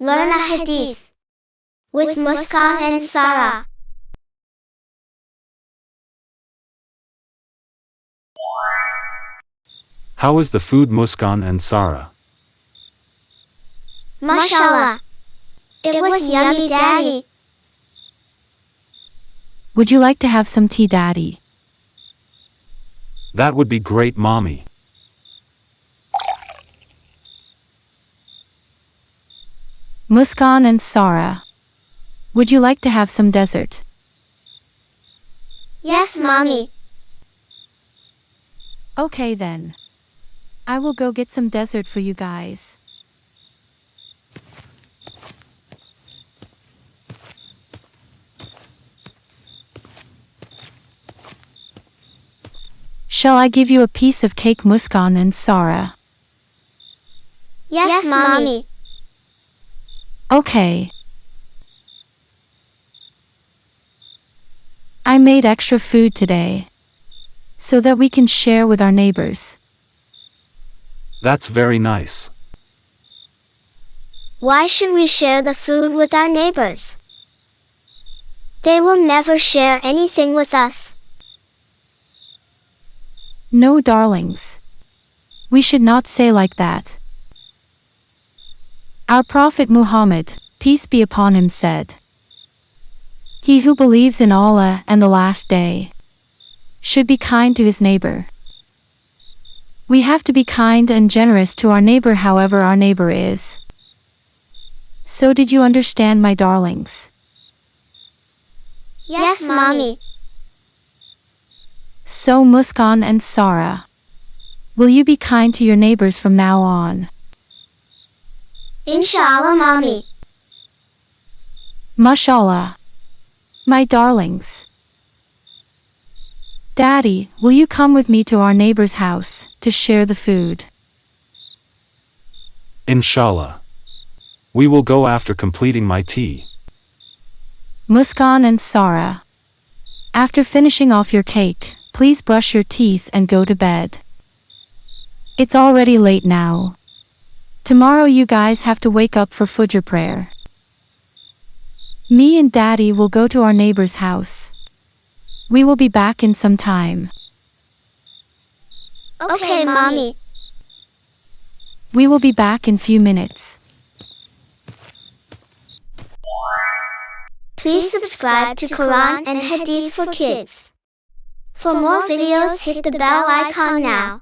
Learn a Hadith with Muskan and Sarah. How is the food, Muskan and Sarah? Mashallah. It was yummy, Daddy. Would you like to have some tea, Daddy? That would be great, Mommy. Muskan and Sarah, would you like to have some dessert? Yes, Mommy. Okay then. I will go get some dessert for you guys. Shall I give you a piece of cake, Muskan and Sarah? Yes, Mommy. Okay. I made extra food today, so that we can share with our neighbors. That's very nice. Why should we share the food with our neighbors? They will never share anything with us. No, darlings. We should not say like that. Our Prophet Muhammad, peace be upon him, said, "He who believes in Allah and the last day should be kind to his neighbor." We have to be kind and generous to our neighbor, however our neighbor is. So did you understand, my darlings? Yes, Mommy. So Muskan and Sarah, will you be kind to your neighbors from now on? Inshallah, Mommy. Mashallah. My darlings. Daddy, will you come with me to our neighbor's house to share the food? Inshallah. We will go after completing my tea. Muskan and Sarah, after finishing off your cake, please brush your teeth and go to bed. It's already late now. Tomorrow you guys have to wake up for Fajr prayer. Me and Daddy will go to our neighbor's house. We will be back in some time. Okay, Mommy. We will be back in few minutes. Please subscribe to Quran and Hadith for Kids. For more videos, hit the bell icon now.